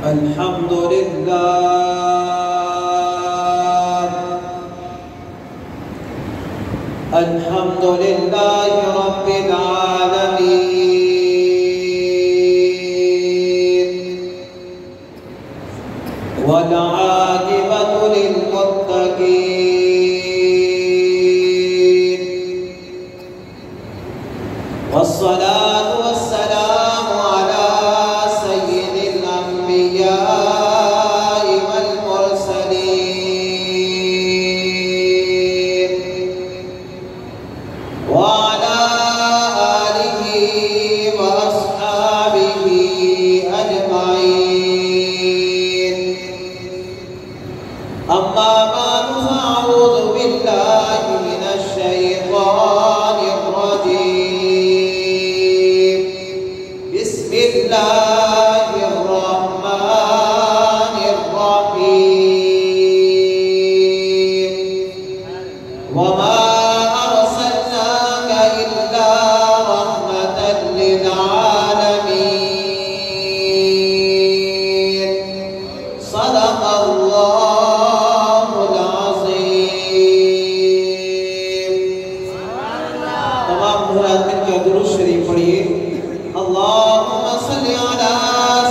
الحمد لله الحمد لله رب العالمين والعاقبة للمتقين والصلاة والسلام على سيد الأنبياء والمرسلين وعلى آله وأصحابه أجمعين أما بعد فأعوذ بالله من الشيطان الرجيم بسم الله الرحمن الرحيم وما أرسلناك إلا رحمة للعالمين صدق الله العظيم تمام حضرات مل کر درود شریف پڑھیے اللهم صل على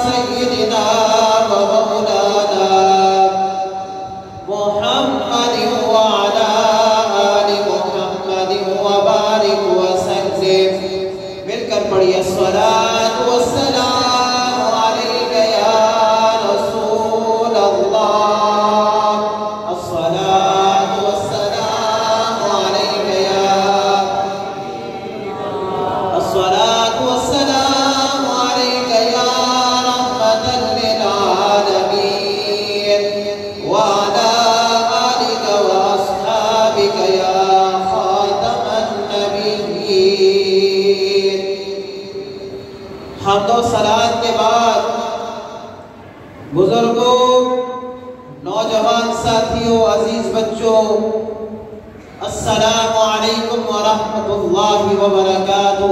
سيدنا ومولانا محمد وعلى آل محمد وبارك وسلم مل کر پڑھیے الصلاة والسلام عليك يا رسول الله الصلاة والسلام عليك يا الصلاة والسلام عليك يا رحمة للعالمين وعلى آلك وأصحابك يا خاتم النبيين حمد و صلاة کے بعد بزرگوں نوجوان ساتھیوں عزیز بچوں السلام علیکم ورحمۃ اللہ وبرکاتہ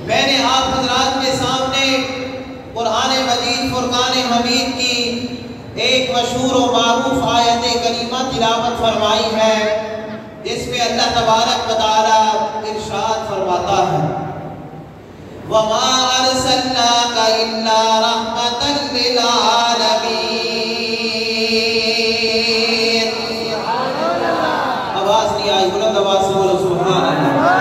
میں نے آپ حضرات کے سامنے قرآن مجید فرقان حمید کی ایک مشہور و معروف آیت کریمہ تلاوت فرمائی ہے جس میں اللہ تبارک و تعالی ارشاد فرماتا ہے وَمَا أَرْسَلْنَاكَ إِلَّا رَحْمَةً لِلْعَالَمِينَ آواز نہیں آئی بلند آواز سے بولو سبحان اللہ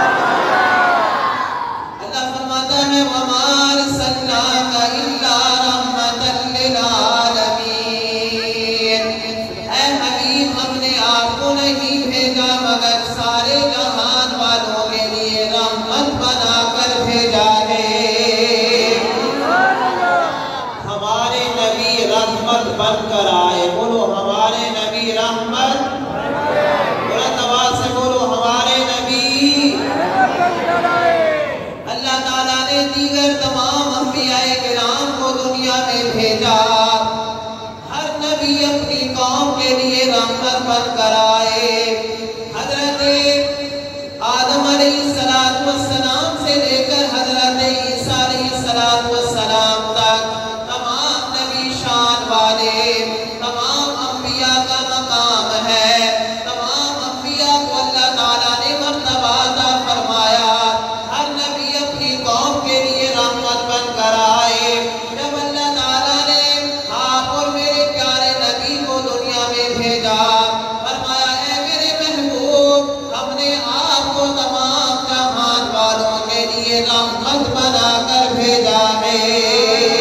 اللہ فرماتا ہے وَمَا أَرْسَلْنَاكَ إِلَّا رَحْمَةً لِلْعَالَمِينَ اے حبیب ہم نے آپ کو نہیں بھیجا مگر سارے جہان والوں کے لیے رحمت بنا کر بھیجا ہے ہمارے نبی رحمت بن کر آئے بولو ہمارے نبی رحمت بلند آواز سے بولو ہمارے نبی اللہ تعالیٰ نے دیگر تمام انبیاء کرام کو دنیا میں بھیجا ہر نبی اپنی قوم کے لیے رحمت بن کر آئے حضرت آدم علیہ السلام سے لے کر حضرت عیسیٰ علیہ السلام تک تمام نبی شان والے تمام انبیاء کا مقام ہے تمام انبیاء کو اللہ تعالیٰ نے مرتبہ عطا فرمایا ہر نبی اپنی قوم کے لیے رحمت بن کر آئے جب اللہ تعالیٰ نے آپ اور میرے پیارے نبی کو دنیا میں بھیجا فرمایا اے میرے محبوب ہم نے آپ کو تمام جہان والوں کے لیے رحمت بنا کر بھیجا ہے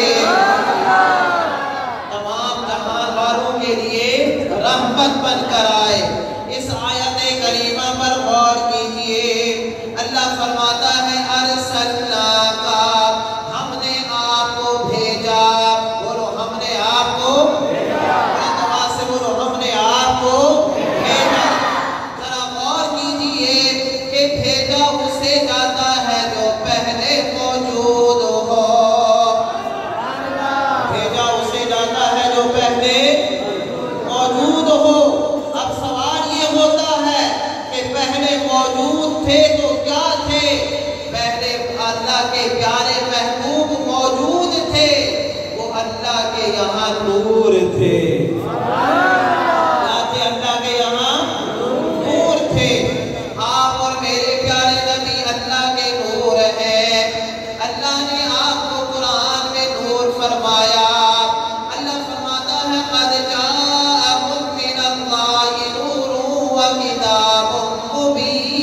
یہاں نور تھے، اللہ کے یہاں نور تھے۔ آپ اور میرے پیارے نبی اللہ کے نور ہیں۔ اللہ نے آپ کو قرآن میں نور فرمایا۔ اللہ فرماتا ہے قد جاءکم من اللہ نور و کتاب مبین،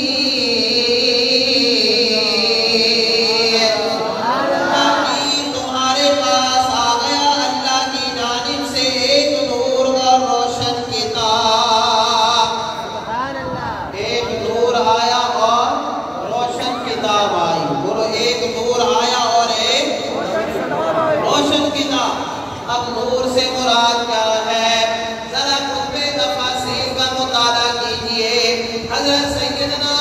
تاکہ تمہارے پاس آ گیا اللہ کی جانب سے ایک نور اور روشن کتاب۔ ایک نور آیا اور روشن کتاب آئی، اور ایک نور آیا اور ایک روشن کتاب۔ اب نور سے مراد کیا ہے؟ ذرا کتب تفاسیر کا مطالعہ کیجئے۔ حضرت سیدنا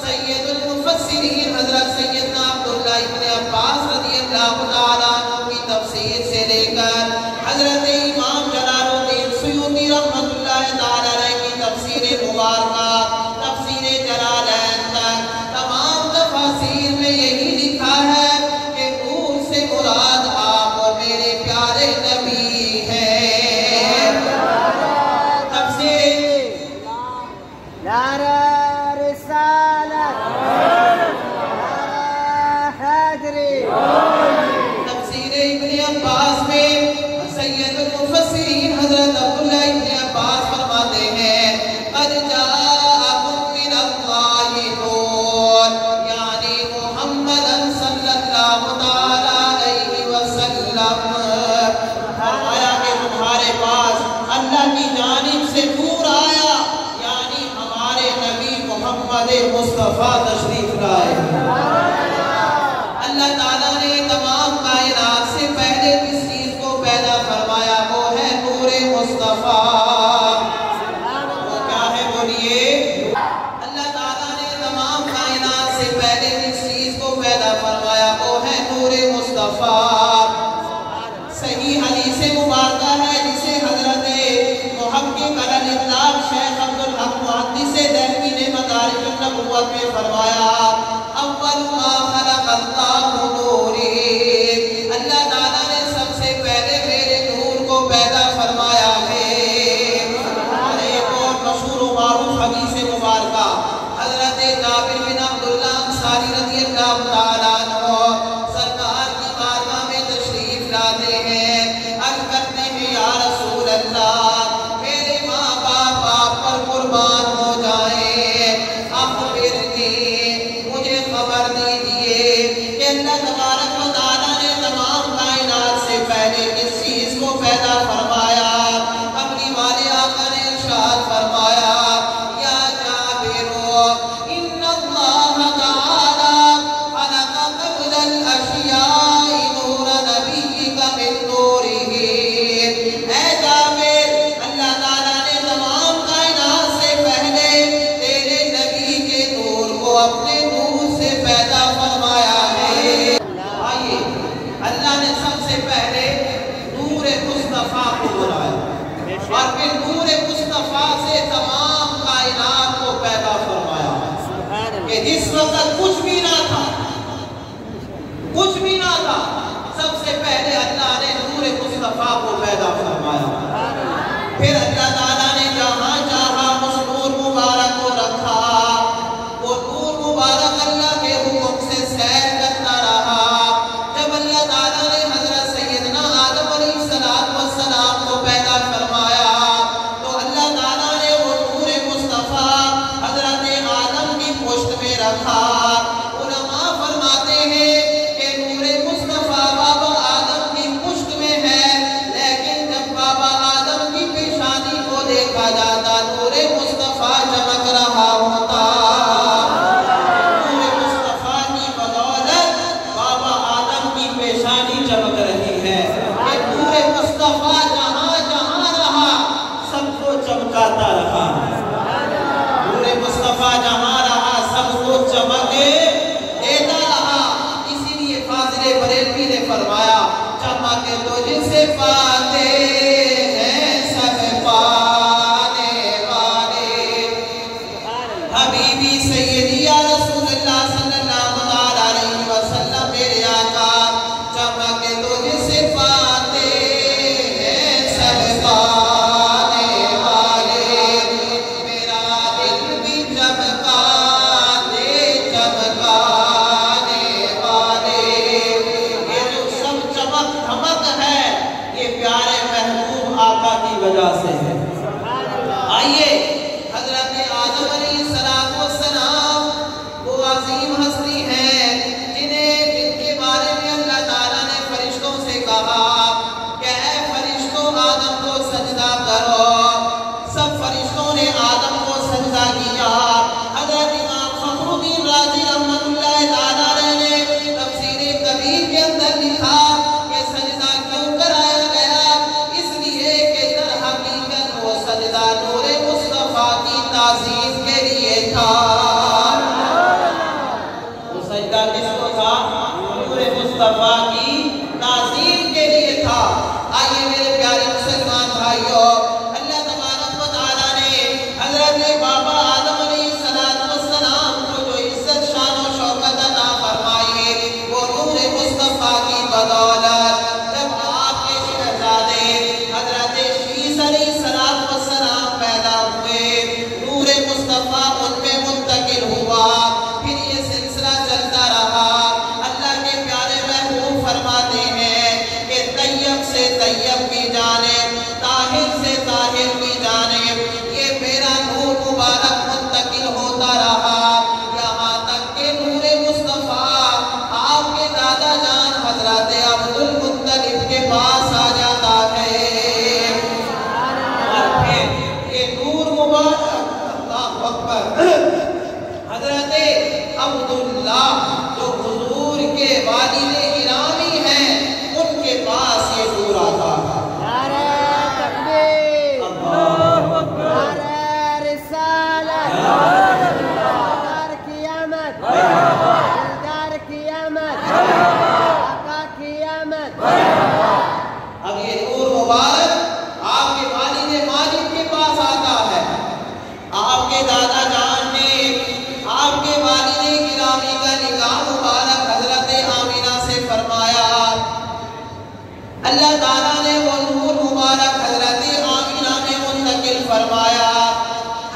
سید المفسرین حضرت سیدنا عبداللہ ابن عباس رضی اللہ تعالیٰ عنہ کی تفسیر سے لے کر حضرت امام جلال الدین سیوطی رحمت اللہ تعالیٰ علیہ کی تفسیر مبارکہ، تفسیر جلالین تک، تمام تفاسیر میں یہی لکھا ہے کہ نور سے مراد آپ اور میرے پیارے نبی ہیں۔ تفسیر نعرہ رسالت، نعرہ حیدری، تفسیر ابن عباس میں سید المفسرین حضرت عبداللہ ابن عباس فرماتے ہیں قد جاءکم من اللہ نور، یعنی محمد صلی اللہ تعالیٰ علیہ وسلم۔ فرمایا کہ تمہارے پاس اللہ کی جانب سے نور آیا، یعنی ہمارے نبی محمد مصطفیٰ تشریف لائے۔ اللہ تعالیٰ نے تمام کائنات سے پہلے کس چیز کو پیدا فرمایا؟ وہ ہے نور مصطفیٰ۔ وہ کیا ہے بولیے؟ اللہ تعالیٰ نے تمام کائنات سے پہلے کس چیز کو پیدا فرمایا؟ وہ ہے نور مصطفیٰ۔ صحیح حدیث مبارکہ ہے جسے حضرت محقق الاطلاق شیخ عبدالحق محدث دہلوی نے مدارج النبوت میں فرمایا اول ما خلق اللہ نوری، اللہ تعالیٰ نے سب سے پہلے میرے نور کو پیدا فرمایا ہے۔ اور ایک اور مشہور و معروف حدیث مبارکہ حضرت جابر بن عبداللہ انصاری رضی اللہ تعالیٰ عنہ سرکار کی بارگاہ میں تشریف لاتے ہیں، عرض کرتے ہیں یا رسول اللہ میرے ماں باپ آپ پر قربان ہو جائیں، اخبرنی مجھے خبر دیجئے کہ اللہ تبارک و تعالیٰ نے تمام کائنات سے پہلے کس چیز کو پیدا فرمایا؟ اپنی والے آقا نے ارشاد فرمایا یا جابر ان اللہ تعالی خلق قبل الاشیاء نور نبیک من نورہ۔ اے جابر، اللہ تعالیٰ نے تمام کائنات سے پہلے تیرے نبی کے نور کو اپنے نور سے پیدا فرمایا ہے۔ آئیے، اللہ نے سب سے پہلے نور مصطفیٰ کو بلایا اور پھر نور مصطفیٰ سے تمام کائنات کو پیدا فرمایا کہ جس وقت کچھ بھی نہ تھا، کچھ بھی نہ تھا، سب سے پہلے اللہ نے نور مصطفیٰ کو پیدا فرمایا۔ پھر اللہ تعالیٰ نے جہاں چاہا اس نور مبارک کو رکھا، وہ نور مبارک اللہ کے حکم سے سیر کرتا رہا۔ جب اللہ تعالیٰ نے حضرت سیدنا آدم علیہ السلام کو پیدا فرمایا تو اللہ تعالیٰ نے وہ نور مصطفیٰ حضرت آدم کی پشت میں رکھا۔ علماء فرماتے ہیں کہ نور مصطفیٰ بابا آدم کی پشت میں ہے، لیکن جب بابا آدم کی پیشانی کو دیکھا جاتا نور مصطفیٰ چمک رہا ہوتا۔ نور مصطفیٰ کی بدولت بابا آدم کی پیشانی چمک رہی ہے کہ نور مصطفیٰ جہاں جہاں رہا سب کو چمکاتا رہا۔ نور مصطفیٰ جہاں رہا سب کو چمک دیتا رہا۔ اسی لیے فاضل بریلوی نے فرمایا چمک تجھ سے پاتے ہیں سب پانے والے، حبیبی سیدی یا رسول اللہ صلی اللہ علیہ وسلم میرے آقا، چمک تجھ سے پاتے چمک دھمک ہے یہ پیارے محبوب آقا کی وجہ سے ہے۔ آئیے حضرت آدم علیہ السلام وہ عظیم ہستی ہیں جن کے بارے میں اللہ تعالیٰ نے فرشتوں سے کہا کہ اے فرشتوں آدم کو سجدہ کرو۔ سب فرشتوں نے آدم کو سجدہ کیا۔ حضرت امام فخر الدین رازی رحمۃ اللہ تعالیٰ نے تفسیر کبیر کے اندر لکھا کہ سجدہ کیوں کرایا گیا، اس لیے کہ در حقیقت وہ سجدہ نور مصطفیٰ کی تعظیم کے لیے تھا۔ وہ سجدہ کس کو تھا؟ نور مصطفیٰ کی تعظیم کے لیے تھا۔ آئیے میرے پیارے مسلمان بھائیوں، اللہ تبارک و تعالیٰ نے حضرت بابا آدم علیہ السلام کو جو عزت شان و شوکت عطا فرمائی وہ نور مصطفیٰ کی بدولت جب آپ کے شہزادے حضرت شیس علیہ السلام پیدا ہوئے، نور مصطفیٰ ان میں منتقل ہوا، پھر یہ سلسلہ چلتا رہا۔ اللہ کے پیارے محبوب فرماتے ہیں کہ طیب سے طیب کی جانب، طاہر سے طاہر کی جانب یہ میرا نور مبارک منتقل ہوتا رہا، یہاں تک کہ نور مصطفیٰ آپ کے دادا جان حضرت عبد المطلب کے پاس آ جاتا ہے، اور پھر یہ نور مبارک اللہ اکبر حضرت عبداللہ جو حضور کے والد گرامی ہیں ان کے پاس یہ نور آتا ہے۔ نعرہ تکبیر، نعرہ رسالت، دلدار قیامت، دلدار قیامت، آقا قیامت۔ اب یہ نور مبارک آپ کے والد ماجد کے پاس آتا ہے۔ آپ کے دادا جان نے آپ کے والد گرامی کا نکاح مبارک حضرت آمینہ سے فرمایا۔ اللہ تعالیٰ نے وہ نور مبارک حضرت آمینہ میں منتقل فرمایا۔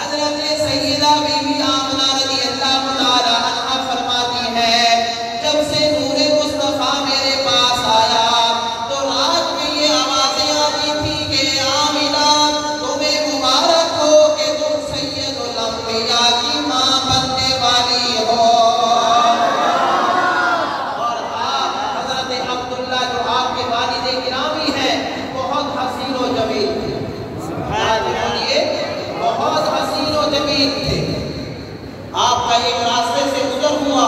حضرت سیدہ بی بی آمنہ رضی اللہ تعالیٰ عنہ فرماتی ہے جب سے نور مصطفیٰ میرے پاس آیا تو رات میں یہ آوازیں آتی تھی کہ آمنہ تمہیں مبارک ہو کہ تم سید الانبیاء کی ماں بننے والی ہو۔ اور آپ حضرت عبداللہ جو آپ کے والد گرامی ہیں بہت حسین و جمیل تھے، بہت حسین و جمیل تھے۔ آپ کا ایک راستے سے گزر ہوا،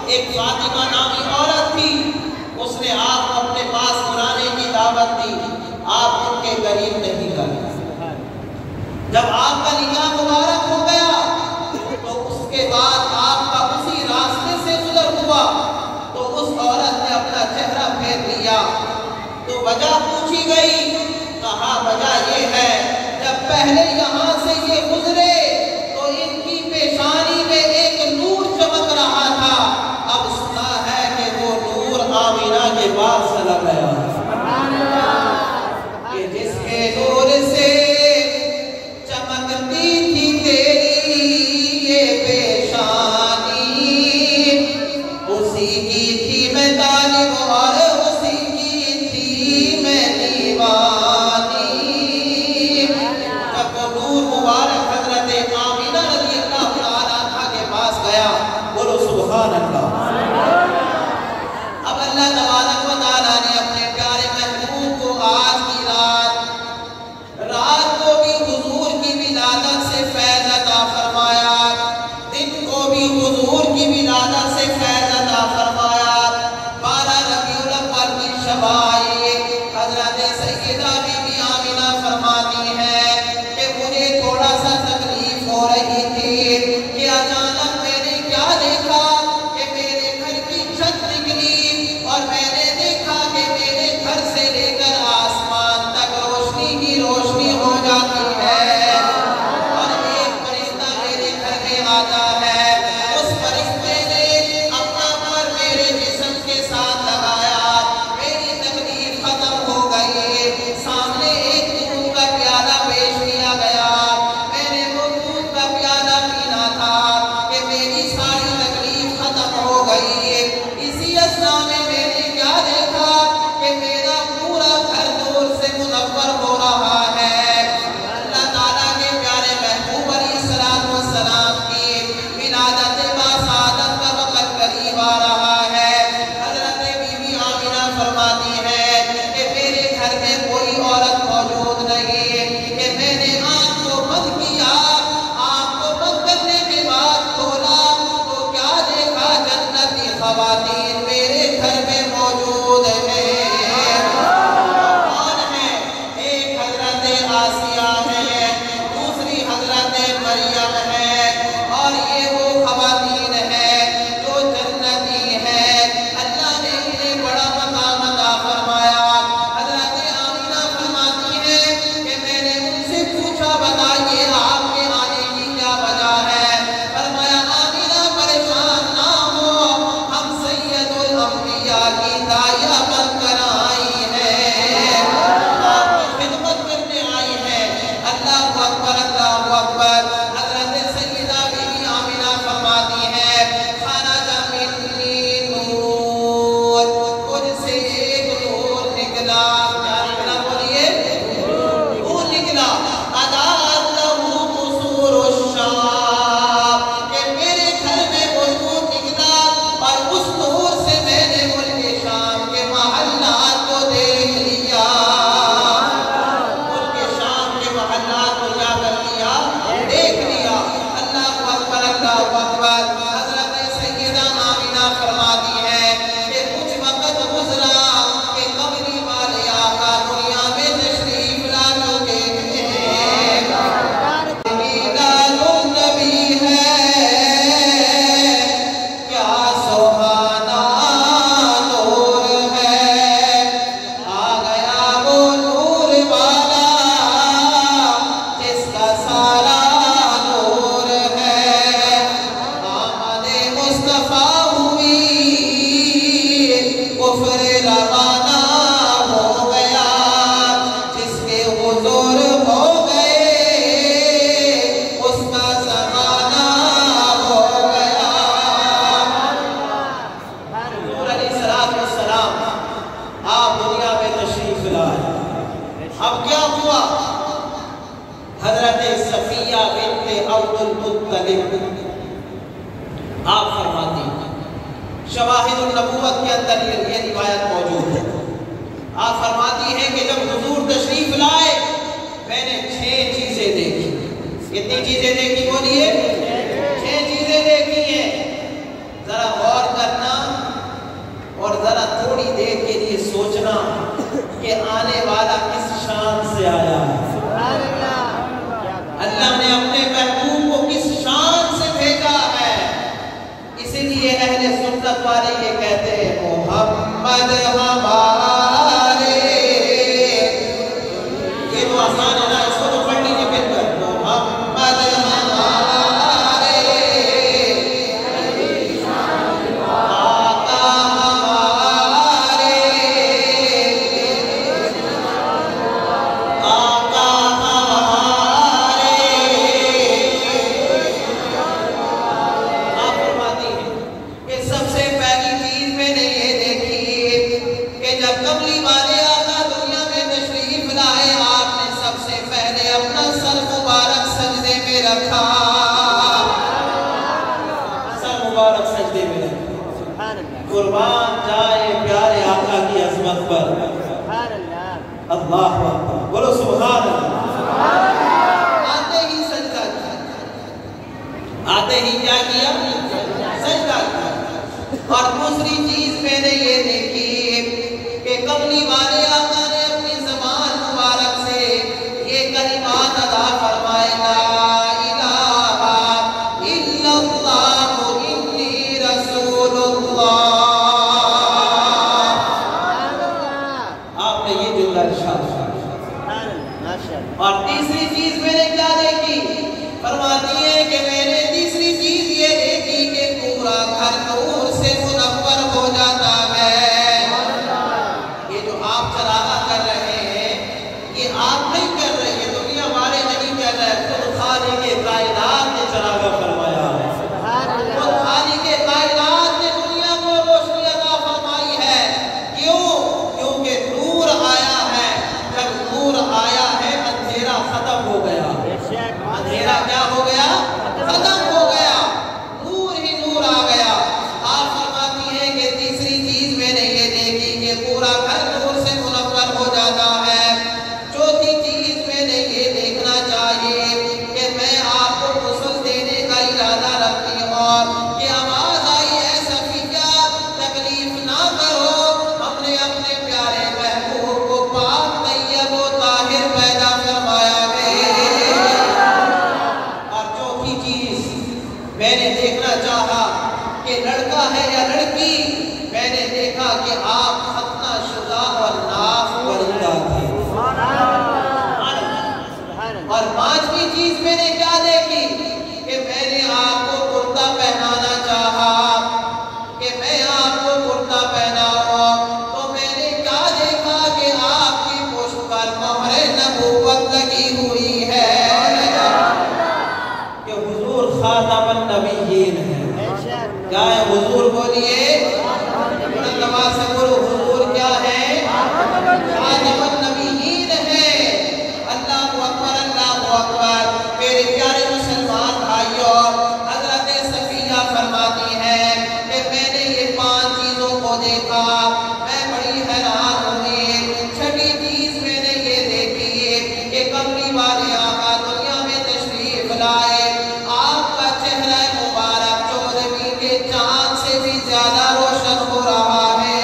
ایک فاطمہ نامی عورت تھی، اس نے آپ کو اپنے پاس بلانے کی دعوت دی، آپ ان کے قریب نہیں گئے۔ جب آپ کا نکاح مبارک ہو گیا تو اس کے بعد آپ کا اسی راستے سے گزر ہوا تو اس عورت نے اپنا چہرہ پھیر لیا تو وجہ پوچھی گئی، کہا وجہ یہ ہے جب پہلے یہاں سے یہ گزرے تو ان کی پیشانی میں ایک نور چمک رہا تھا، اب سنا ہے کہ وہ نور آمینہ کے پاس چلا گیا کہ جس کے نور سے چمکتی تھی تیری یہ پیشانی، اسی کی تھی میں طالب اور اسی کی تھی میں دیوانی۔ جب وہ نور مبارک حضرت آمینہ رضی اللہ تعالیٰ عنہ کے پاس گیا، بولو سبحان اللہ۔ اب اللہ تبارک و تعالیٰ نے اپنے پیارے محبوب کو آج کی رات کو بھی حضور کی ولادت سے فیض عطا فرمایا، دن کو بھی حضور کی ولادت سے فیض عطا فرمایا۔ 12 ربیع الاول کی شب آئی، حضرت سیدہ بی بی آمینہ فرماتی ہیں کہ مجھے تھوڑا سا تکلیف ہو رہی تھی کہ اچانک میں نے کیا دیکھا کہ میرے گھر کی چھت نکلی اور میں نے دیکھا کہ میرے گھر سے لے کر آسمان تک روشنی ہی روشنی ہو جاتی ہے، اور ایک پرندہ میرے گھر میں آتا ہے، اس پرندے نے اپنا پر میرے جسم کے ساتھ لگایا، میری تکلیف اب کیا ہوا؟ حضرت صفیہ بنت عبد المطلب آپ فرماتی ہیں، شواہد النبوت کے اندر یہ روایت موجود ہے، آپ فرماتی ہیں کہ جب حضور تشریف لائے میں نے 6 چیزیں دیکھی۔ کتنی چیزیں دیکھی بولیے؟ 6 چیزیں دیکھی ہیں۔ ذرا غور کرنا اور ذرا تھوڑی دیر کے لیے سوچنا کہ آنے والا کس شان سے آیا ہے۔ اللہ نے اپنے محبوب کو کس شان سے بھیجا ہے۔ اسی لیے اہل سنت والے یہ کہتے ہیں محمد ہمارے، یہ تو آسان ہے نا، اس کو تو پڑھ لیجیے مل کر، محمد ہمارے آقا ہمارے آقا ہمارے۔ آپ فرماتی ہیں کہ سب سے پہلی چیز میں نے یہ دیکھی کہ جب کملی والے آقا دنیا میں تشریف لائے آپ نے سب سے پہلے اپنا سر مبارک سجدے میں رکھا، سر مبارک سجدے میں رکھا۔ قربان جائے پیارے آقا کی عظمت پر، اللہ اکبر، بولو سبحان اللہ۔ آتے ہی سجدہ کیا، آتے ہی کیا کیا؟ سجدہ کیا۔ اور دوسری چیز میں نے یہ دیکھی کہ کملی والے آقا نے اپنی زبان مبارک سے یہ کلمات ادا فرمائے، لا الہ الا اللہ انی رسول اللہ۔ آپ نے یہ جملہ ارشاد فرمایا۔ اور تیسری چیز میں نے کیا دیکھی؟ فرماتی ہے کہ میں نے تیسری چیز یہ دیکھی کہ پورا گھر نور سے منور ہو جاتا ہے۔ یہ جو آپ چراغا کر رہے ہیں یہ آپ نہیں کر رہے، یہ دنیا والے نہیں کر رہے، خود خالق کائنات نے چراغا فرمایا ہے، خود خالق کائنات نے دنیا کو روشنی عطا فرمائی ہے۔ کیوں؟ کیونکہ نور آیا ہے، جب نور آیا ہے اندھیرا ختم ہو گیا۔ اندھیرا کیا ہو گیا؟ ختم ہو گیا، نور ہی نور آ گیا۔ آپ فرماتی ہیں کہ تیسری چیز میں نے یہ دیکھی کہ پورا گھر نور سے منور ہو جاتا ہے۔ چوتھی چیز میں نے یہ دیکھنا چاہیے کہ میں آپ کو غسل دینے کا ارادہ رکھتی ہوں کہ آواز آئی ہے صفیہ تکلیف نہ کرو، ہم نے اپنے پیارے محبوب کو پاک طیب و طاہر پیدا فرمایا ہے۔ اور چوتھی چیز میں نے دیکھنا چاہا کہ لڑکا ہے یا لڑکی، میں نے دیکھا کہ آپ ختنہ شدہ اور ناف بندہ تھے۔ اور پانچویں چیز میں نے کیا دیکھی کہ میں نے آپ کو کرتا پہنانا چاہا کہ میں آپ کو کرتا پہناؤں، تو میں نے کیا دیکھا کہ آپ کی پشت پر مہر نبوت لگی ہوئی ہے کہ حضور خاتم النبیین ہے۔ کیا ہے حضور؟ بولیے بلند آواز سے بولو، حضور کیا ہے؟ خاتم النبیین ہے۔ اللہ اکبر، اللہ اکبر۔ میرے پیارے مسلمان بھائیوں، حضرت صفیہ فرماتی ہے کہ میں نے یہ 5 چیزوں کو دیکھا، میں بڑی حیران ہوئی۔ چھٹی چیز میں نے یہ دیکھی کہ کملی والے آقا دنیا میں تشریف لائے، آپ کا چہرہ مبارک 14ویں کے چاند سے بھی زیادہ روشن ہو رہا ہے۔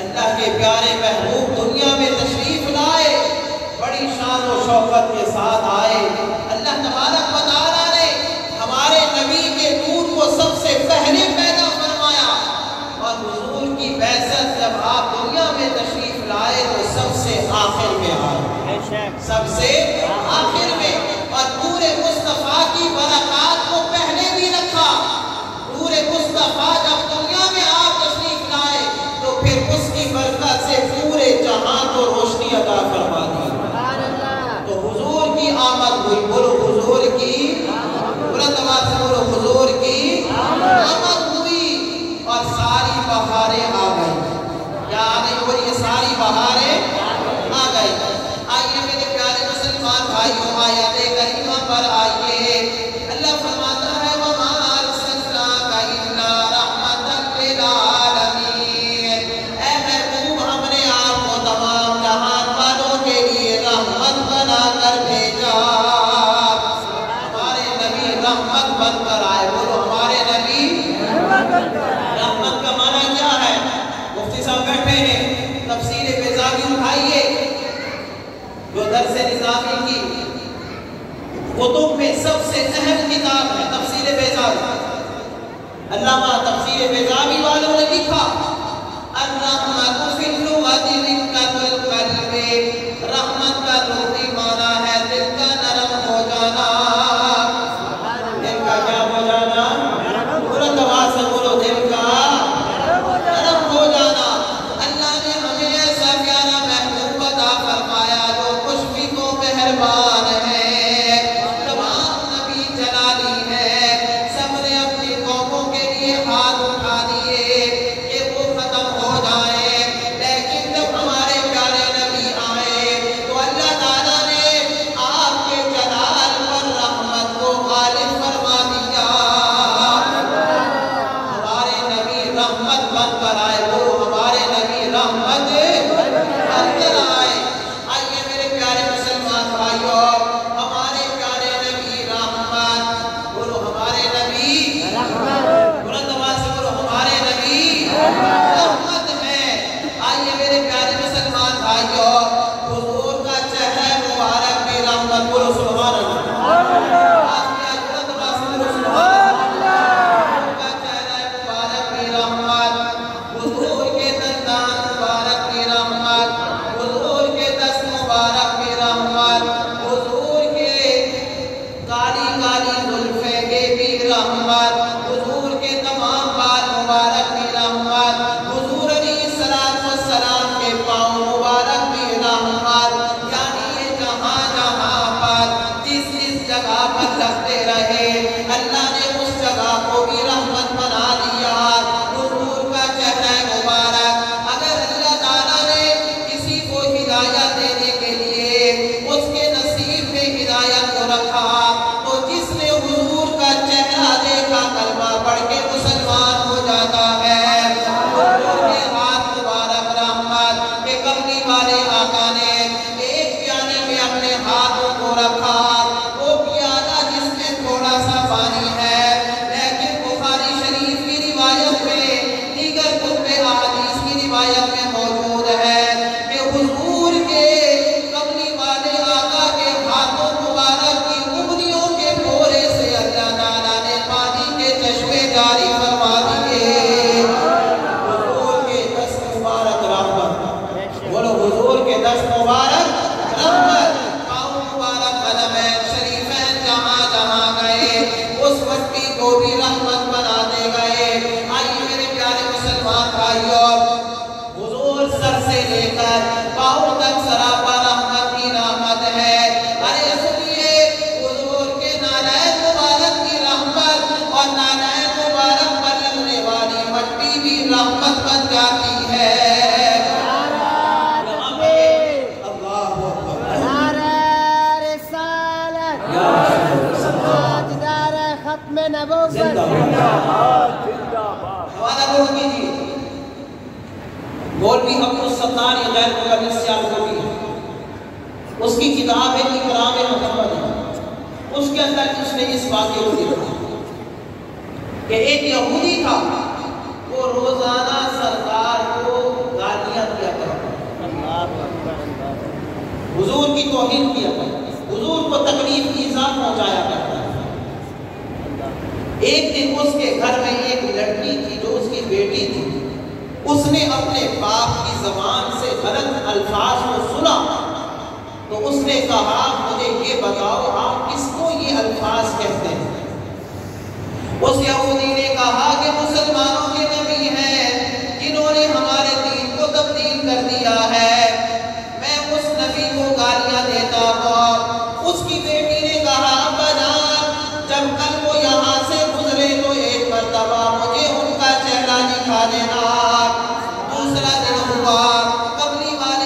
اللہ کے پیارے محبوب دنیا میں تشریف لائے، بڑی شان و شوکت کے ساتھ آئے۔ اللہ تبارک و تعالیٰ نے ہمارے نبی کے نور کو سب سے پہلے پیدا فرمایا، اور حضور کی بعثت جب آپ دنیا میں تشریف لائے تو سب سے آخر میں آئے، سب سے آخر میں۔ اور پورے مصطفیٰ کی برکات کو پہلے بھی رکھا۔ پورے مصطفیٰ جب دنیا میں آپ تشریف لائے تو پھر اس کی برکت سے پورے جہاں کو روشنی عطا فرما دی۔ تو حضور کی آمد ہوئی، بولو حضور کی، بلند آواز سے بولو حضور کی آمد ہوئی، اور ساری بہاریں آ گئی۔ کیا آ گئی؟ بولیے ساری بہاریں آ گئی۔ آئیے میرے پیارے مسلمان بھائیوں، آیات کریمہ پر آئیے۔ اللہ فرماتا ہے وَمَا أَرْسَلْنَاكَ إِلَّا رَحْمَةً لِّلْعَالَمِينَ، اے محبوب ہم نے آپ کو تمام جہان والوں کے لیے رحمت بنا کر بھیجا۔ ہمارے نبی رحمت بن کر آئے، بولو ہمارے نبی رحمت کا معنی کیا ہے؟ مفتی صاحب بیٹھے ہیں، تفسیر بیضاوی اٹھائیے، جو درس نظامی کی کتب میں سب سے اہم کتاب ہے تفسیر بیضاوی۔ علامہ تفسیر بیضاوی والوں نے لکھا الرحمت فی اللغت رقۃ القلب، رحمت کا لغوی معنی ہے دل کا نرم ہو جانا۔ دل کا کیا ہو جانا؟ بلند آواز سے بولو، دل کا نرم ہو جانا۔ اللہ نے ہمیں ایسا پیارا محبوب عطا فرمایا جو خوشبی کو مہربان ہے، تمام نبی جلالی ہے، سب نے اپنی قوموں کے لیے ہاتھ اٹھا دیے کہ وہ ختم ہو جائیں، لیکن جب ہمارے پیارے نبی آئے تو اللہ تعالیٰ نے آپ کے جلال پر رحمت کو غالب فرما دیا۔ ہمارے نبی رحمت بن کر آئے، وہ ہمارے نبی رحمت بن کر آئے۔ آئیے میرے پیارے مسلمان بھائیوں، ہمارے پیارے نبی رحمت، بولو ہمارے نبی بلند آواز سے بولو ہمارے نبی رحمت ہے۔ آئیے میرے پیارے مسلمان بھائیوں، حضور کا چہرہ مبارک بھی رحمت، بولو سبحان اللہ۔ بلند آواز سے بولو سبحان اللہ۔ حضور کا چہرہ مبارک بھی رحمت، حضور کے دندان مبارک بھی رحمت، حضور کے دست مبارک بھی رحمت، حضور کے کالی کالی زلفیں کے بھی رحمت، حضور کے تمام بال مبارک بھی رحمت، حضور علیہ السلام کے پاؤں مبارک بھی رحمت۔ یعنی یہ جہاں جہاں پر جس جگہ پر لگتے رہے اللہ نے اس جگہ کو بھی رحمت بنا دیا۔ حضور کا چہرہ مبارک، اگر اللہ تعالیٰ نے کسی کو ہدایت دینے کے لیے اس کے نصیب میں ہدایت کو رکھا تو جس نے حضور کا چہرہ دیکھا کلمہ پڑھ کے مسلمان ہو جاتا ہے۔ حضور کے ہاتھ مبارک رحمت کے کملی والے آقا نے ایک پیالے میں اپنے ہاتھوں کو رکھا، وہ پیالہ جس میں تھوڑا سا پانی ہے، لیکن بخاری شریف کی روایت میں، دیگر کتب احادیث کی روایت میں موجود ہے کہ حضور کے کملی والے آقا کے ہاتھوں مبارک کی انگلیوں کے پھوڑے سے اللہ تعالیٰ نے پانی کے چشمے جاری فرما دیے۔ حضور کے دست مبارک رحمت، بولو حضور کے دست مبارک رحمت، پاؤں مبارک قدمین شریفین جہاں جہاں گئے اس مٹی کو بھی رحمت بناتے گئے۔ آئیے میرے پیارے مسلمان بھائیوں، حضور سر سے لے کر پاؤں تک سراپا رحمت ہی رحمت ہے۔ ارے سنیے، حضور کے نالین مبارک کی رحمت اور نالین مبارک پر لگنے والی مٹی بھی رحمت بن جاتی ہے۔ اللہ اکبر، نعرہ رسالت، تاجدار ختم نبوت، حوالہ نوٹ کیجیے، مولوی عبدالستار غیر مقدس سیالکوٹی، اس کی کتاب ہے اکرام محمد، اس کے اندر اس نے اس واقعے کو لکھا کہ ایک یہودی تھا، وہ روزانہ سرکار کو گالیاں دیا کرتا، حضور کی توہین کیا کرتا، حضور کو تکلیف ایذا پہنچایا کرتا۔ ایک دن اس کے گھر میں ایک لڑکی تھی جو اس کی بیٹی تھی، اس نے اپنے باپ کی زبان سے غلط الفاظ کو سنا تو اس نے کہا مجھے یہ بتاؤ آپ کس کو یہ الفاظ کہتے ہیں؟ اس یہودی نے کہا کہ مسلمانوں کے نبی ہیں جنہوں نے ہمارے دین کو تبدیل کر دیا ہے، میں اس نبی کو گالیاں دیتا ہوں۔ اس کی بیٹی نے کہا ابا جان، جب کل وہ یہاں سے گزرے تو ایک مرتبہ مجھے ان کا چہرہ دکھا دینا۔ دوسرا دن ہوا، کملی والے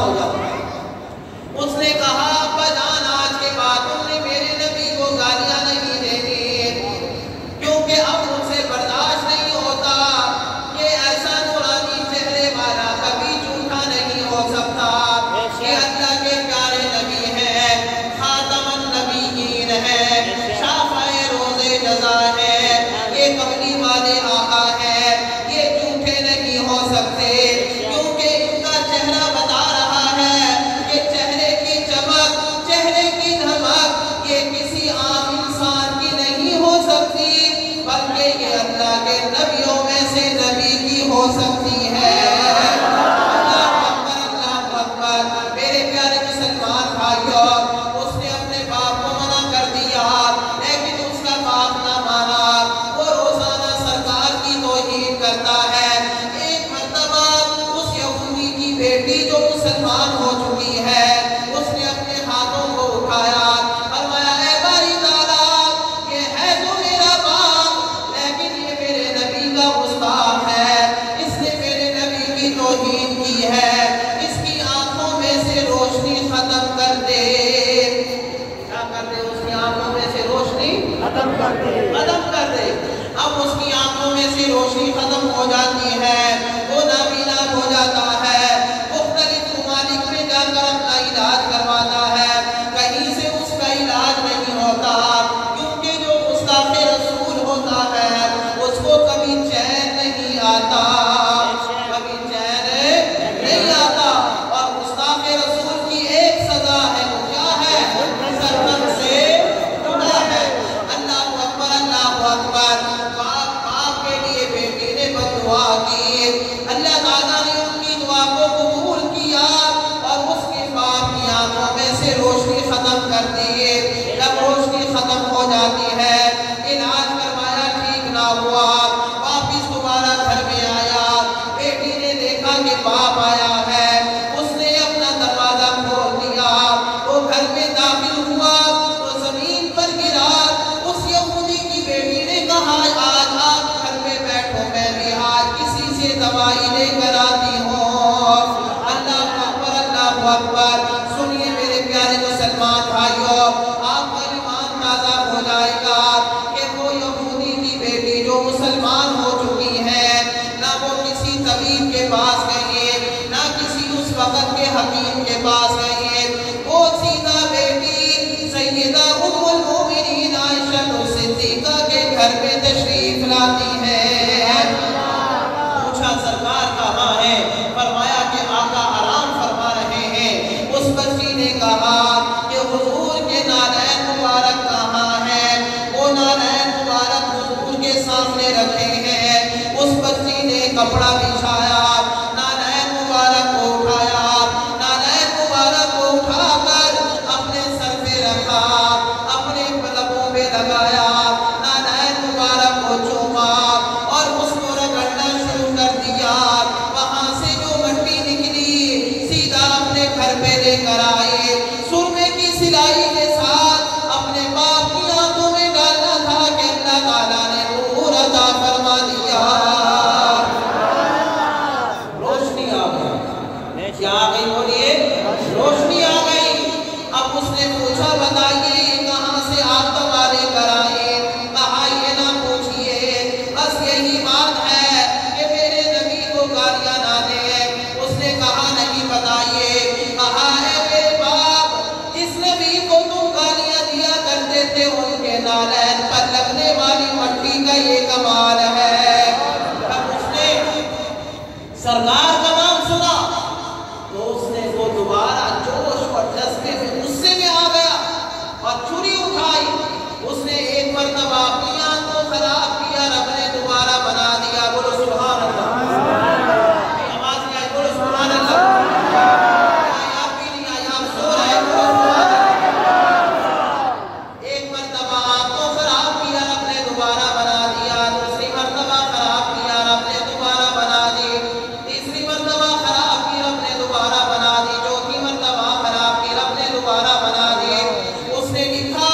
ہو جاتا ہے۔ اس نے کہا ابا جان آج کے بعد تم نے میرے نبی کو گالیاں نہیں دینی، کیونکہ اب مجھ سے برداشت نہیں ہوتا، یہ ایسا نورانی چہرے والا کبھی جھوٹا نہیں ہو سکتا، یہ اللہ کے پیارے نبی ہے، خاتم النبیین ہے، شافع روز جزا ہے، یہ کملی والے آقا ہے، یہ جھوٹے نہیں ہو سکتے، کیونکہ ان کا چہرہ بتا رہا ہے کہ چہرے کی چمک، چہرے کی دھمک یہ کسی عام انسان کی نہیں ہو سکتی، بلکہ یہ اللہ کے نبیوں میں سے نبی کی ہو سکتی ہے۔ اللہ اکبر، اللہ اکبر۔ میرے پیارے مسلمان بھائیوں، اس نے اپنے باپ کو منع کر دیا، لیکن اس کا باپ نہ مانا، وہ روزانہ سرکار کی توہین کرتا ہے۔ ایک مرتبہ اس یہودی کی بیٹی جو مسلمان ہو چکی ہے، اس نے اپنے ہاتھوں کو اٹھایا، فرمایا اے باری تعالیٰ، یہ ہے تو میرا باپ، لیکن یہ میرے نبی کا گستاخ ہے، اس نے میرے نبی کی توہین کی ہے، اس کی آنکھوں میں سے روشنی ختم کر دے۔ کیا کر دے؟ اس کی آنکھوں میں سے روشنی ختم کر دے، ختم کر دے۔ اب اس کی آنکھوں میں سے روشنی ختم ہو جاتی ہے، وہ نابینا ہو جاتا ہے، مختلف ممالک میں جا کر اپنا علاج کرواتا ہے، کہیں سے اس کا علاج نہیں ہوتا، کیونکہ جو گستاخ رسول ہوتا ہے اس کو کبھی چین نہیں آتا، کبھی چین نہیں آتا، اور گستاخ رسول کی ایک سزا ہے، وہ کیا ہے؟ سرکن سے جدا ہے۔ اللہ اکبر، اللہ اکبر۔ باپ کے لیے بیٹی نے بد دعا کی، اللہ تعالیٰ نے ان کی دعا کو قبول کیا اور اس کے باپ کی آنکھوں میں سے روشنی ختم کر دی۔ جب روشنی ختم ہو جاتی ہے، علاج کروایا ٹھیک نہ ہوا، واپس دوبارہ گھر میں آیا، بیٹی نے دیکھا کہ باپ آیا ہے، اس نے اپنا دروازہ کھول دیا، وہ گھر میں داخل ہوا تو زمین پر گرا، اس یہودی کی بیٹی نے کہا آج آپ گھر میں بیٹھو، میں بھی آج کسی سے دوائی لے کر آتی ہوں۔ اللہ اکبر، اللہ اکبر۔ سنیے میرے پیارے مسلمان بھائیوں، آپ کا ایمان تازہ ہو جائے گا کہ وہ یہودی کی بیٹی جو مسلمان ہو چکی ہے، نہ وہ کسی طبیب کے پاس گئی، نہ کسی اس وقت کے حکیم کے پاس گئی، وہ سیدھا بیٹی سیدہ ام المومنین عائشہ صدیقہ کے گھر میں تشریف لاتی ہے۔ پوچھا سرکار کہاں ہے؟ فرمایا کہ آقا آرام فرما رہے ہیں۔ اس بچی نے کہا کہ حضور کے نالین مبارک کہاں ہیں؟ وہ نالین مبارک حضور کے سامنے رکھے ہیں۔ اس بچی نے کپڑا بچھایا، نالین مبارک کو اٹھایا، نالین مبارک کو اٹھا کر اپنے سر پہ رکھا، اپنے لبوں پہ لگایا، نالین مبارک کو چوما اور اس کو رگڑنا شروع کر دیا۔ وہاں سے جو مٹی نکلی سیدھا اپنے گھر پہ لے کر آئے، سرمے کی سلائی کے ساتھ اپنے باپ کی آنکھوں میں ڈالنا تھا کہ اللہ تعالیٰ نے نور عطا فرما دیا۔ روشنی آ گئی، کیا آ گئی؟ بولیے، روشنی آ گئی۔ اب اس نے پوچھا بتائیے یہ کہاں سے آپ دوا لے کر آئے؟ کہا یہ نہ پوچھئے، بس یہی بات ہے کہ میرے نبی کو گالیاں نہ دیں۔ اس نے کہا نہیں بتائیے، کہا اے میرے باپ، جس نبی کو تم گالیاں دیا کرتے تھے ان کے نالین پر لگنے والی مٹی کا یہ کمال ہے۔ اب اس نے سرکار کا نام سنا تو اس نے وہ دوبارہ جوش اور جذبے میں غصے میں آ گیا اور چھری اٹھائی۔ اس نے ایک مرتبہ اپنی آنکھ کو خراب کیا، رب نے دوبارہ بنا دیا۔ بولو سبحان اللہ۔ آواز نہیں آئی؟ بولو سبحان اللہ۔ آپ بھی نہیں آئی، آپ سو رہے ہیں، بولو سبحان اللہ۔ ایک مرتبہ آنکھ کو خراب کیا، رب نے دوبارہ بنا دیا۔ دوسری مرتبہ خراب کیا، رب نے دوبارہ بنا دی۔ تیسری مرتبہ خراب کی، رب نے دوبارہ بنا دی۔ چوتھی مرتبہ خراب کی، رب نے دوبارہ بنا دی۔ اس نے لکھا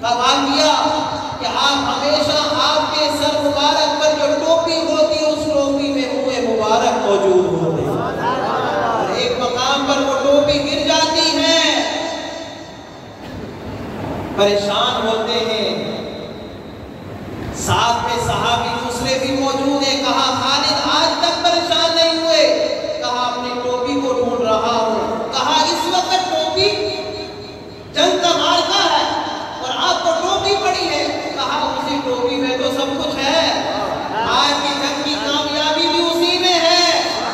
گواہ کیا کہ آپ ہمیشہ آپ کے سر مبارک پر جو ٹوپی ہوتی اس ٹوپی میں منہ مبارک موجود ہوتے ہیں، اور ایک مقام پر وہ ٹوپی گر جاتی ہے، پریشان ہوتے ہیں، ساتھ میں صحابی دوسرے بھی موجود ہیں، کہا خالد آج تک پریشان نہیں ہوئے؟ کہا اپنی ٹوپی کو ڈھونڈ رہا ہوں۔ کہا اس وقت ٹوپی جنگ کا مارکا ہے اور آپ کو ٹوپی پڑی ہے؟ کہا اسی ٹوپی میں تو سب کچھ ہے، آج کی جنگ کی کامیابی بھی اسی میں ہے۔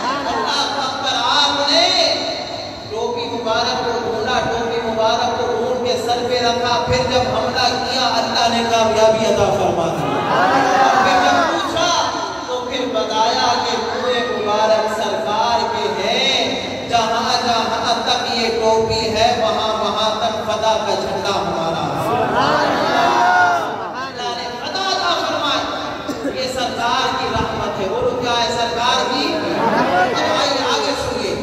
اللہ اکبر، آپ نے ٹوپی مبارک کو ڈھونڈا، ٹوپی مبارک کو ڈھونڈ کے سر پہ رکھا، پھر جب حملہ کیا اللہ نے کامیابی عطا فرما دی، اور پھر جب پوچھا تو پھر بتایا کہ منہ مبارک سرکار کے ہیں، جہاں جہاں تک یہ ٹوپی ہے وہاں وہاں تک فتح کا جھنڈا ہمارا ہے۔ اللہ نے فتح عطا فرمائی، یہ سرکار کی رحمت ہے۔ بولو کیا ہے؟ سرکار کی رحمت۔ آئیے آگے سنیے،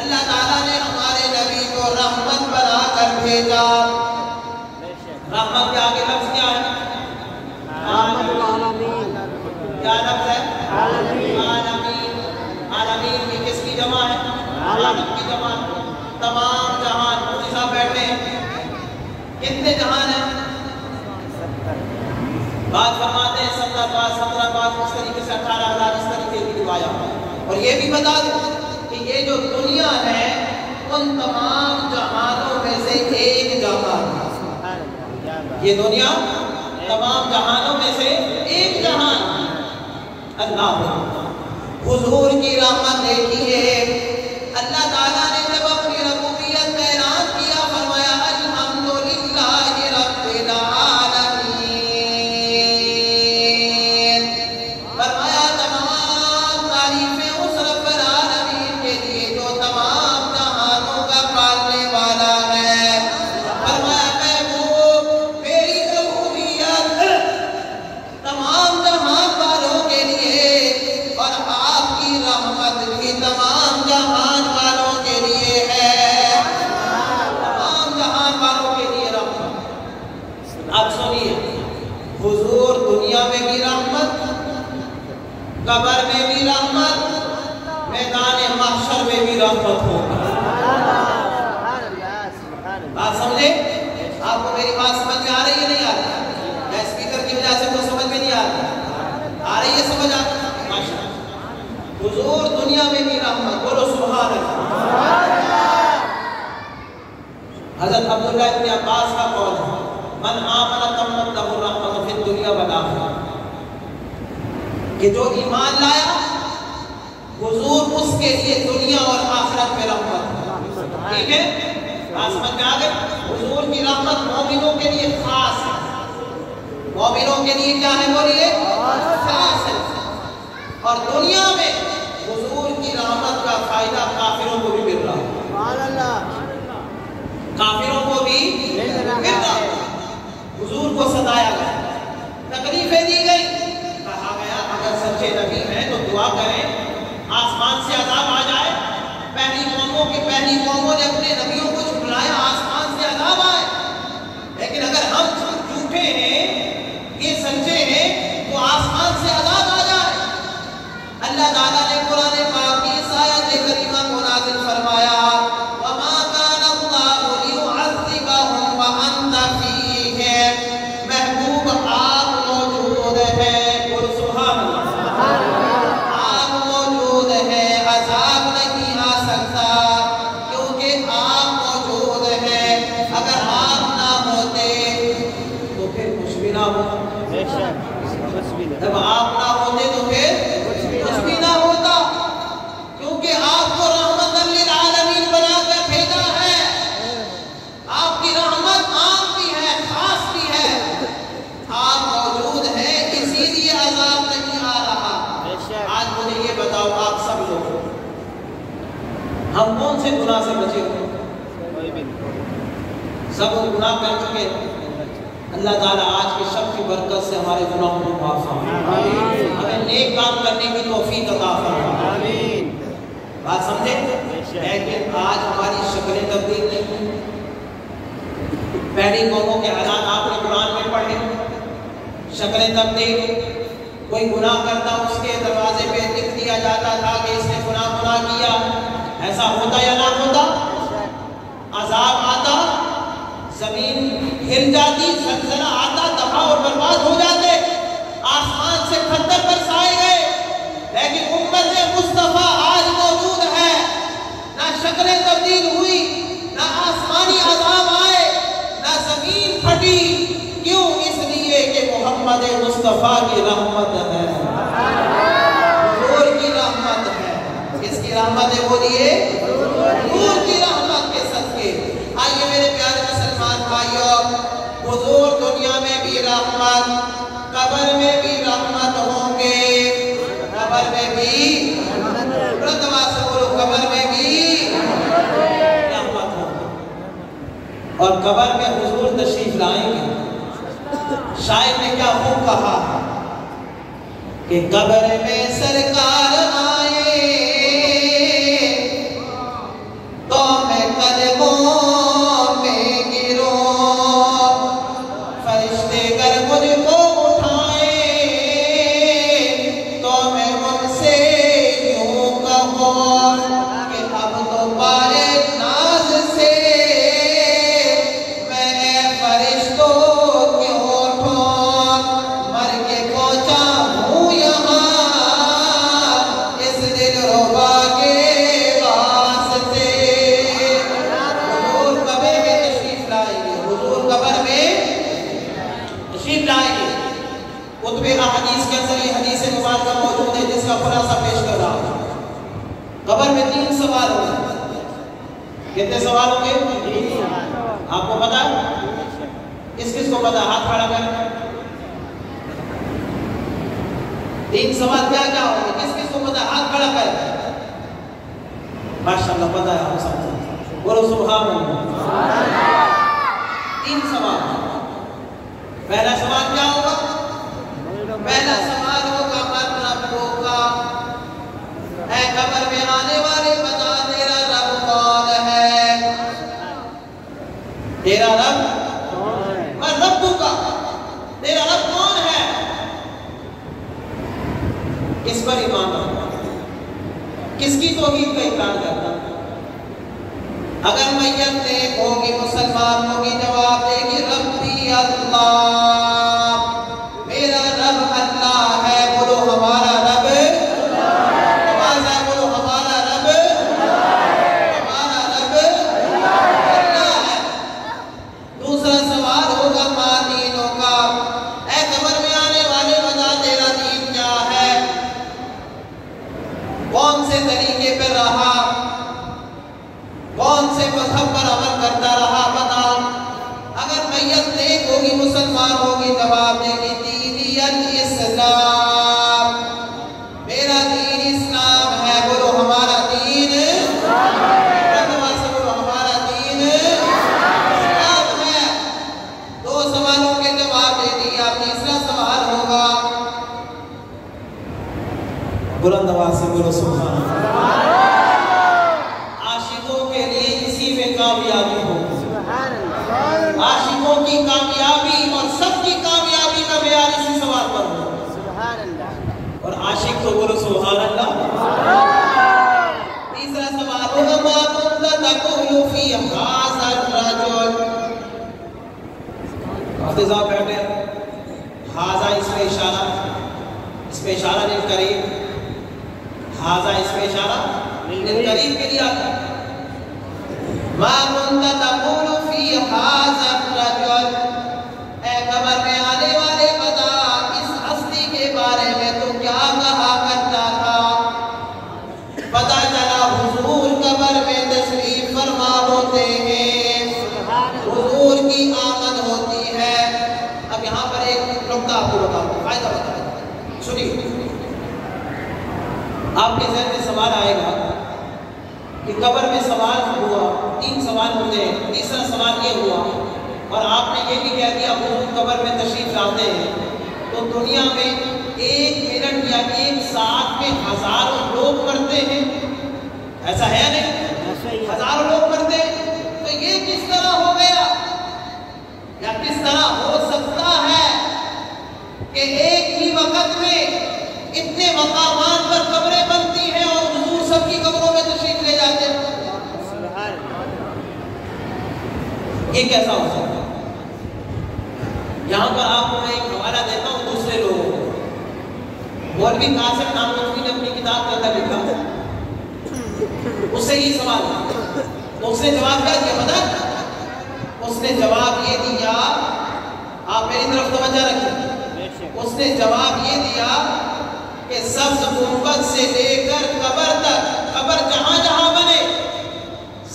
اللہ تعالیٰ نے ہمارے نبی کو رحمت بنا کر بھیجا۔ رحمت کے آگے لفظ کیا ہے؟ عالمین۔ کیا لفظ ہے؟ عالمین۔ عالمین کی کس کی جمع ہے؟ عالم کی جمع۔ تمام جہان، مفتی صاحب بیٹھے ہیں، کتنے جہان ہیں؟ بات فرماتے ہیں 17 بات اس طریقے سے 18,000 اس طریقے کی روایات۔ اور یہ بھی بتا دوں کہ یہ جو دنیا ہے ان تمام جہانوں میں سے ایک جہان ہے۔ یہ دنیا تمام جہانوں میں سے ایک جہان ہے۔ اللہ حضور کی رحمت دیکھیے، اللہ تعالیٰ نے جب اپنی ربوبیت کا اعلان کیا فرمایا الحمدللہ رب العالمین، فرمایا تمام تعریفیں اس رب العالمین کے لیے جو تمام جہانوں کا پالنے والا ہے۔ فرمایا محبوب میری ربوبیت تمام جہان والوں کے لیے اور آپ کی رحمت بھی تمام جہان والوں کے لیے ہے، تمام جہان والوں کے لیے رحمت۔ اب سنیے، حضور دنیا میں بھی رحمت، قبر میں بھی رحمت، میدان محشر میں بھی رحمت ہوگی۔ بات سمجھے؟ آپ کو میری بات سمجھ میں آ رہی ہے نہیں آ رہی؟ یا اسپیکر کی وجہ سے تو سمجھ میں نہیں آ رہی؟ آ رہی ہے سمجھ؟ آ ماشاء اللہ۔ حضور دنیا میں بھی رحمت، بولو سبحان اللہ۔ حضرت عبداللہ ابن عباس کا قول ہے من آمن تمت لہ الرحمت فی الدنیا والآخرہ، کہ جو ایمان لایا حضور اس کے لیے دنیا اور آخرت میں رحمت ہے۔ ٹھیک ہے؟ بات سمجھ میں آ گئی؟ حضور کی رحمت مومنوں کے لیے خاص ہے، مومنوں کے لیے کیا ہے؟ بولیے خاص ہے۔ اور دنیا میں حضور کی رحمت کا فائدہ کافروں کو بھی مل رہا ہے، کافروں کو بھی مل رہا ہے۔ حضور کو ستایا گیا، تکلیفیں دی گئی، کہا گیا اگر سچے نبی ہیں تو دعا کریں آسمان سے عذاب آ جائے۔ پہلی قوموں نے اپنے نبیوں کو جھٹلایا، آسمان سے عذاب آئے، لیکن اگر ہم جھوٹے ہیں یہ سچے ہیں تو آسمان سے عذاب آ جائے۔ اللہ تعالیٰ نے قرآن پاک کی اس آیت کریمہ کو نازل فرمایا وَمَا كَانَ اللَّهُ لِيُعَذِّبَهُمْ وَأَنْتَ فِيهِمْ، محبوب آپ موجود ہیں، بولو سبحان اللہ، آپ موجود ہیں، عذاب نہیں آ سکتا کیونکہ آپ موجود ہیں۔ اگر آپ نہ ہوتے تو پھر کچھ بھی نہ ہوتا، جب آپ نہ ہوتے تو پھر کچھ بھی نہ ہوتا، کیونکہ آپ کو رحمت للعالمین بنا کر بھیجا ہے۔ آپ کی رحمت عام بھی ہے، خاص بھی ہے، آپ موجود ہیں اسی لیے عذاب نہیں آ رہا۔ آج مجھے یہ بتاؤ آپ سب لوگ ہم کون سے گناہ سے بچے ہوئے؟ سب گناہ کر چکے۔ اللہ تعالیٰ آج کے شب کی برکت سے ہمارے گناہوں کو معاف فرمائے، ہمیں نیک کام کرنے کی توفیق عطا فرمائے۔ بات سمجھے؟ لیکن آج ہماری شکلیں تبدیل نہیں، پہلی قوموں کے حالات آپ نے قرآن شکل تبدیل، کوئی گناہ کرتا اس کے دروازے پہ لکھ دیا جاتا تھا کہ اس نے گناہ کیا. ایسا ہوتا یا نہ ہوتا؟ عذاب آتا، زمین ہل جاتی، زلزلہ آتا، تباہ اور برباد ہو جاتے، آسمان سے پتھر برسائے گئے. لیکن امت مصطفیٰ آج موجود ہے، نہ شکلیں تبدیل ہوئی، نہ آسمانی عذاب آئے، نہ زمین پھٹی. کیوں؟ اس لیے کہ محمد مصطفیٰ کی رحمت ہے، حضور کی رحمت ہے. کس کی رحمت ہے؟ بولیے، حضور کی رحمت کے صدقے. آئیے میرے پیارے مسلمان بھائیوں، حضور دنیا میں بھی رحمت، قبر میں بھی رحمت ہوں گے. قبر میں بھی بلند آواز سے بولو، قبر میں بھی رحمت ہوں گے. اور قبر میں حضور تشریف لائیں گے. شاعر نے کیا خوب کہا کہ قبر میں سرکار آئے تو میں قدموں میں گروں، فرشتے گر مجھ کو اٹھائے تو میں ان سے یوں کہوں کہ اب تو پائے ناز سے میں فرشتوں حدیث کے اندر یہ حدیث مبارکہ موجود ہے جس کا خلاصہ پیش کر رہا ہوں. قبر میں 3 سوال ہوں گے. کتنے سوال ہوں گے؟ آپ کو پتا ہے؟ کس کو پتا ہے؟ ہاتھ کھڑا کریں. 3 سوال کیا کیا ہوں گے؟ کس کو پتا ہے؟ ہاتھ کھڑا کریں. ماشاءاللہ پتا ہے آپ سب. بولو سبحان اللہ. 3 سوال. پہلا سوال کیا ہوگا؟ پہلا سوال ہوگا من رب کا، اے قبر میں آنے والے بتا تیرا رب کون ہے؟ تیرا رب من رب کا، تیرا رب کون ہے؟ کس پر ایمان رکھتا؟ کس کی توحید کا اقرار کرتا؟ اگر میت نیک ہوگی، مسلمان ہوگی، جواب دے گی ربی اللہ، میرا رب اللہ ہے. بولو ہمارا رب آواز ہے، بولو ہمارا رب، ہمارا رب اللہ ہے. دوسرا سوال ہوگا ماں دینوں کا، اے قبر میں آنے والے بتا تیرا دین کیا ہے؟ کون سے طریقے پہ رہا، کون سے مذہب پر عمل کرتا رہا، بتا. اگر میت نیک ہوگی، مسلمان ہوگی، جواب دے گی دینی الاسلام، میرا دین اسلام ہے. بولو ہمارا دین، بولو ہمارا دین اسلام ہے. 2 سوالوں کے جواب دے دیا. تیسرا سوال ہوگا، بلند آواز سے بولو سبحان اللہ. عاشقوں کے لیے اسی میں کامیابی ہو. عاشقوں کی کامیابی اور سب کی کامیابی کا معیار اسی سوال پر ہو. اور عاشق تو بولو سبحان اللہ. تیسرا سوال ہوگا ما كنت تقول في هذا الرجل. حافظ صاحب بیٹھے، ہاذا اس میں اشارہ للقریب، ہاذا اس میں اشارہ للقریب کے لیے آتا. ما كنت تقول في هذا الرجل، اے قبر میں آنے والے بتا اس ہستی کے بارے میں تو کیا کہا کرتا تھا؟ پتہ چلا حضور قبر میں تشریف فرما ہوتے ہیں، حضور کی آمد ہوتی ہے. اب یہاں پر ایک نکتہ آپ کو بتاؤں، فائدہ بتاؤں، سنیے. آپ کے ذہن میں سوال آئے گا کہ قبر میں سوال ہوا، 3 سوال ہوتے ہیں، تیسرا سوال یہ ہوا اور آپ نے یہ بھی کہہ دیا حضور قبر میں تشریف لاتے ہیں، تو دنیا میں 1 منٹ یا 1 ساعت میں ہزاروں لوگ مرتے ہیں. ایسا ہے نہیں؟ ہزاروں لوگ مرتے ہیں. تو یہ کس طرح ہو گیا یا کس طرح ہو سکتا ہے کیسا ہو سکتا ہے؟ یہاں پر آپ کو میں ایک حوالہ دیتا ہوں دوسرے لوگوں کو. مولوی قاسم نانوتوی نے اپنی کتاب کے اندر لکھا, اس سے یہ سوال ہے تو اس نے جواب کیا دیا پتہ ہے؟ اس نے جواب یہ دیا, آپ میری طرف توجہ رکھیں, اس نے جواب یہ دیا کہ سبز گنبد سے لے کر قبر تک, قبر جہاں جہاں بنے,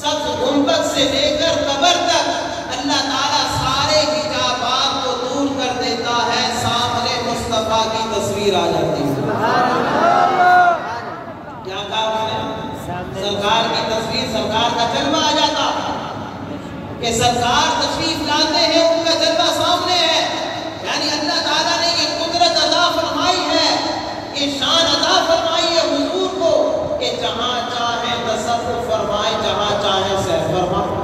سبز گنبد سے لے کر قبر تک اللہ تعالیٰ سارے حجابات کو دور کر دیتا ہے, سامنے مصطفیٰ کی تصویر آ جاتی ہے. کیا کہا اس نے؟ سرکار کی تصویر, سرکار کا جلوہ آ جاتا کہ سرکار تشریف لاتے ہیں, ان کا جلوہ سامنے ہے. یعنی اللہ تعالیٰ نے یہ قدرت عطا فرمائی ہے, یہ شان عطا فرمائی ہے حضور کو کہ جہاں چاہیں تصرف فرمائیں, جہاں چاہیں سیر فرمائیں,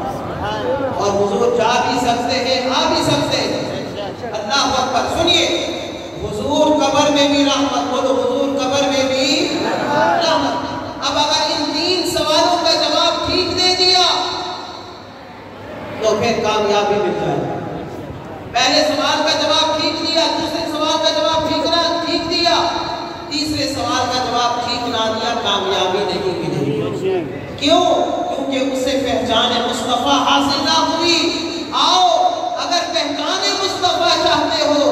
اور حضور جا بھی سکتے ہیں, آ بھی سکتے ہیں. اللہ اکبر. سنیے, حضور قبر میں بھی رحمت, بولو حضور قبر میں بھی رحمت. اب اگر ان 3 سوالوں کا جواب ٹھیک دے دیا تو پھر کامیابی مل جائے. پہلے سوال کا جواب ٹھیک دیا, دوسرے سوال کا جواب ٹھیک دیا, تیسرے سوال کا جواب ٹھیک نہ دیا, کامیابی نہیں ملے. کیوں؟ کیونکہ اسے پہچان مصطفیٰ حاصل نہ ہوئی. آؤ, اگر پہچان مصطفیٰ چاہتے ہو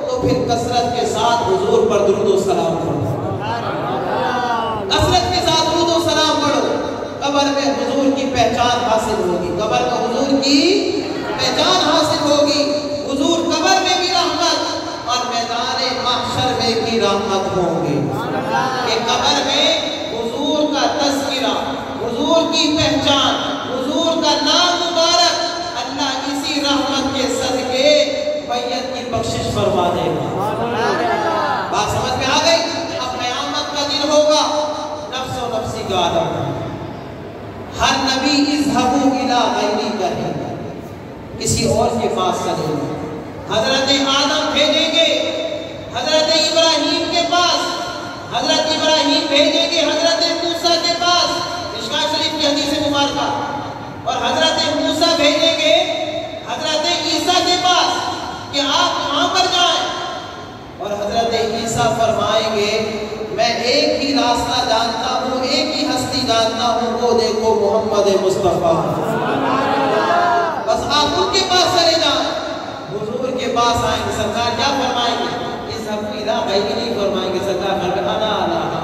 تو پھر کثرت کے ساتھ حضور پر درود و سلام پڑھو, کثرت کے ساتھ درود و سلام پڑھو. قبر میں حضور کی پہچان حاصل ہوگی, قبر میں حضور کی پہچان حاصل ہوگی. حضور قبر میں بھی رحمت اور میدان محشر میں بھی رحمت ہوں گے. کہ قبر میں حضور کا تذکرہ, حضور کی پہچان, حضور کا نام مبارک, اللہ اسی رحمت کے صدقے میت کی بخشش فرما دے گا. بات سمجھ میں آ گئی؟ اب قیامت کا دن ہوگا, نفس و نفسی کا عالم. ہر نبی اذهبوا الى غیری کہے گا, کسی اور کے پاس چلے گا. حضرت آدم بھیجیں گے حضرت ابراہیم کے پاس, حضرت ابراہیم بھیجیں گے حضرت موسیٰ کے پاس, مشکوٰۃ شریف کی حدیث مبارکہ, اور حضرت موسیٰ بھیجیں گے حضرت عیسیٰ کے پاس کہ آپ وہاں پر جائیں, اور حضرت عیسیٰ فرمائیں گے میں ایک ہی راستہ جانتا ہوں, ایک ہی ہستی جانتا ہوں, وہ دیکھو محمد مصطفیٰ, بس آپ ان کے پاس چلے جائیں. حضور کے پاس آئیں گے, سرکار کیا فرمائیں گے؟ اس حقیقہ بھائی نہیں فرمائیں گے, سرکار انا رہا,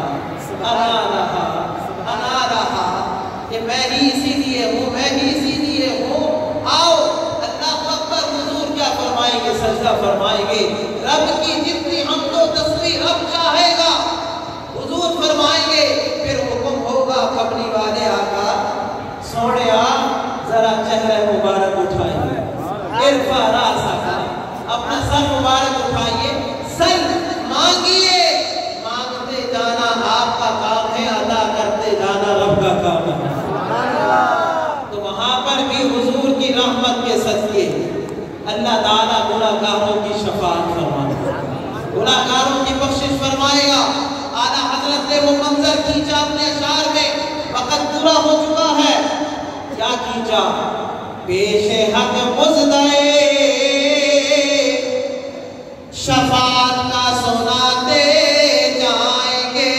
انا رہا, انا رہا, کہ میں ہی اسی لیے ہوں, میں ہی اسی لیے ہوں. آؤ, اللہ اکبر. حضور کیا فرمائیں گے؟ سجدہ فرمائیں گے. رب کی جتنی حمد و تصویر رب چاہے گا حضور فرمائیں گے. پھر حکم ہوگا کملی والے آقا, سوڑے آپ ذرا چہرہ مبارک اٹھائیے, ارفع راسک, اپنا سر مبارک اٹھائیے, سر مانگیے. مانگتے جانا آپ کا کام ہے, ادا کرتے جانا رب کا کام ہے. تو وہاں پر بھی حضور کی رحمت کے صدقے اللہ تعالیٰ گناہگاروں کی شفاعت فرمائے گا, گناہگاروں کی بخشش فرمائے گا. اعلیٰ حضرت نے وہ منظر کھینچا اپنے اشعار میں, وقت پورا ہو چکا ہے. کیا کھینچا؟ پیش حق مزدائے شفاعت کا سناتے جائیں گے,